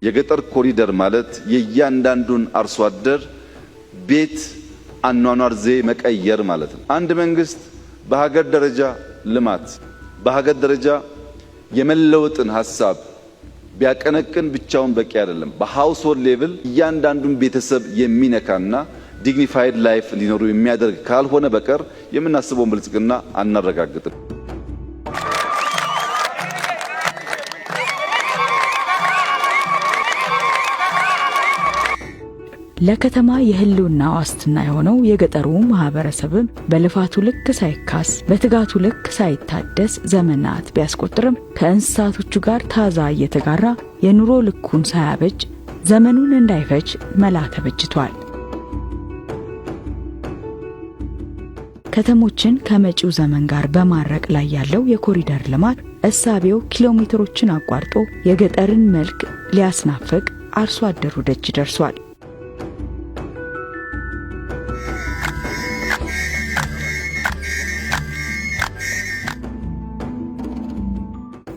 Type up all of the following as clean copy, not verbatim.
የገጠር ኮሪደር ማለት የእያንዳንዱን አርሶ አደር ቤት አኗኗር ዘዬ መቀየር ማለት ነው። አንድ መንግስት በሀገር ደረጃ ልማት በሀገር ደረጃ የመለወጥን ሐሳብ ቢያቀነቅን ብቻውን በቂ አይደለም። በሃውስሆልድ ሌቭል እያንዳንዱን ቤተሰብ የሚነካና ዲግኒፋይድ ላይፍ እንዲኖሩ የሚያደርግ ካልሆነ በቀር የምናስበውን ብልጽግና አናረጋግጥም። ለከተማ የህልውና ዋስትና የሆነው የገጠሩ ማህበረሰብም በልፋቱ ልክ ሳይካስ በትጋቱ ልክ ሳይታደስ ዘመናት ቢያስቆጥርም ከእንስሳቶቹ ጋር ታዛ እየተጋራ የኑሮ ልኩን ሳያበጅ ዘመኑን እንዳይፈጅ መላ ተበጅቷል። ከተሞችን ከመጪው ዘመን ጋር በማረቅ ላይ ያለው የኮሪደር ልማት እሳቤው ኪሎሜትሮችን አቋርጦ የገጠርን መልክ ሊያስናፍቅ አርሶ አደሩ ደጅ ደርሷል።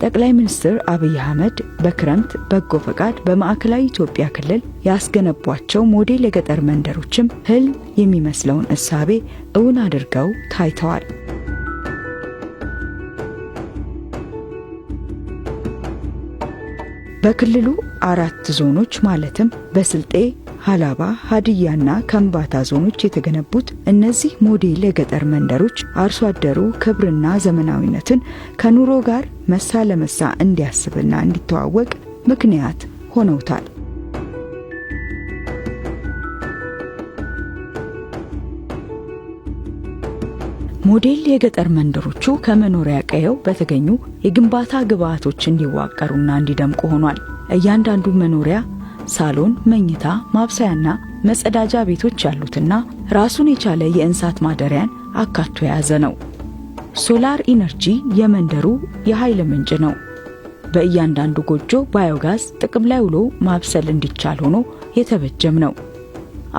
ጠቅላይ ሚኒስትር አብይ አህመድ በክረምት በጎ ፈቃድ በማዕከላዊ ኢትዮጵያ ክልል ያስገነቧቸው ሞዴል የገጠር መንደሮችም ህልም የሚመስለውን እሳቤ እውን አድርገው ታይተዋል። በክልሉ 4 ዞኖች ማለትም በስልጤ፣ ሀላባ፣ ሀዲያና ከምባታ ዞኖች የተገነቡት እነዚህ ሞዴል የገጠር መንደሮች አርሶ አደሩ ክብርና ዘመናዊነትን ከኑሮ ጋር መሳ ለመሳ እንዲያስብና እንዲተዋወቅ ምክንያት ሆነውታል። ሞዴል የገጠር መንደሮቹ ከመኖሪያ ቀየው በተገኙ የግንባታ ግብዓቶች እንዲዋቀሩና እንዲደምቁ ሆኗል። እያንዳንዱ መኖሪያ ሳሎን፣ መኝታ፣ ማብሰያና መጸዳጃ ቤቶች ያሉትና ራሱን የቻለ የእንስሳት ማደሪያን አካቶ የያዘ ነው። ሶላር ኢነርጂ የመንደሩ የኃይል ምንጭ ነው። በእያንዳንዱ ጎጆ ባዮጋዝ ጥቅም ላይ ውሎ ማብሰል እንዲቻል ሆኖ የተበጀም ነው።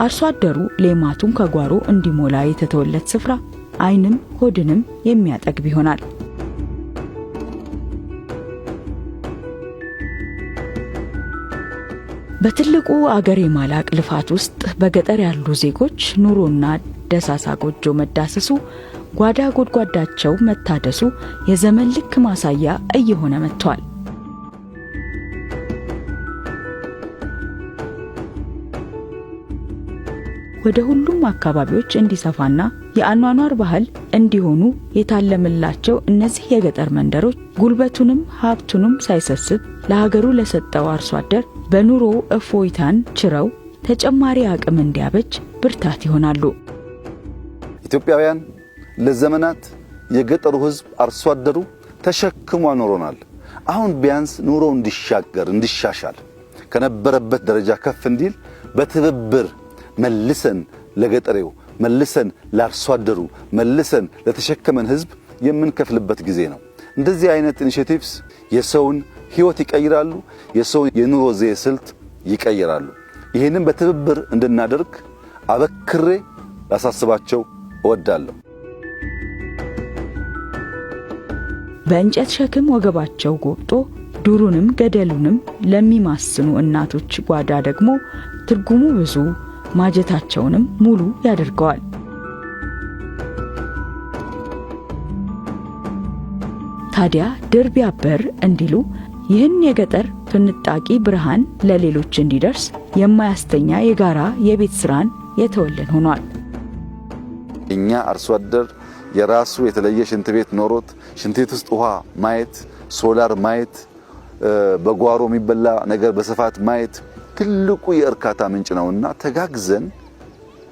አርሶ አደሩ ሌማቱን ከጓሮ እንዲሞላ የተተወለት ስፍራ ዓይንም ሆድንም የሚያጠግብ ይሆናል። በትልቁ አገር የማላቅ ልፋት ውስጥ በገጠር ያሉ ዜጎች ኑሮና ደሳሳ ጎጆ መዳሰሱ ጓዳ ጎድጓዳቸው መታደሱ የዘመን ልክ ማሳያ እየሆነ መጥቷል። ወደ ሁሉም አካባቢዎች እንዲሰፋና የአኗኗር ባህል እንዲሆኑ የታለመላቸው እነዚህ የገጠር መንደሮች ጉልበቱንም ሀብቱንም ሳይሰስት ለሀገሩ ለሰጠው አርሶ አደር በኑሮ እፎይታን ችረው ተጨማሪ አቅም እንዲያበጅ ብርታት ይሆናሉ። ኢትዮጵያውያን ለዘመናት የገጠሩ ህዝብ አርሶ አደሩ ተሸክሞ አኖሮናል። አሁን ቢያንስ ኑሮ እንዲሻሻል ከነበረበት ደረጃ ከፍ እንዲል በትብብር መልሰን ለገጠሬው መልሰን ለአርሶ አደሩ መልሰን ለተሸከመን ህዝብ የምንከፍልበት ጊዜ ነው። እንደዚህ አይነት ኢኒሼቲቭስ የሰውን ህይወት ይቀይራሉ፣ የሰውን የኑሮ ዘዬ ስልት ይቀይራሉ። ይሄንን በትብብር እንድናደርግ አበክሬ ላሳስባቸው እወዳለሁ። በእንጨት ሸክም ወገባቸው ጎብጦ ዱሩንም ገደሉንም ለሚማስኑ እናቶች ጓዳ ደግሞ ትርጉሙ ብዙ ማጀታቸውንም ሙሉ ያደርገዋል። ታዲያ ድር ቢያበር እንዲሉ ይህን የገጠር ፍንጣቂ ብርሃን ለሌሎች እንዲደርስ የማያስተኛ የጋራ የቤት ስራን የተወለን ሆኗል። እኛ አርሶ አደር የራሱ የተለየ ሽንት ቤት ኖሮት ሽንት ቤት ውስጥ ውሃ ማየት፣ ሶላር ማየት፣ በጓሮ የሚበላ ነገር በስፋት ማየት ትልቁ የእርካታ ምንጭ ነውና ተጋግዘን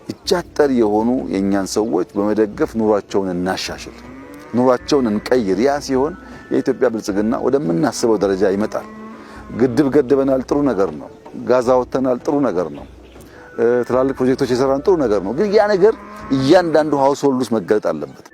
እጃጠር የሆኑ የኛን ሰዎች በመደገፍ ኑሯቸውን እናሻሽል፣ ኑሯቸውን እንቀይር። ያ ሲሆን የኢትዮጵያ ብልጽግና ወደምናስበው ደረጃ ይመጣል። ግድብ ገድበናል፣ ጥሩ ነገር ነው። ጋዛ ወተናል፣ ጥሩ ነገር ነው። ትላልቅ ፕሮጀክቶች የሰራን ጥሩ ነገር ነው። ግን ያ ነገር እያንዳንዱ ሃውስሆልድ ውስጥ መገለጥ አለበት።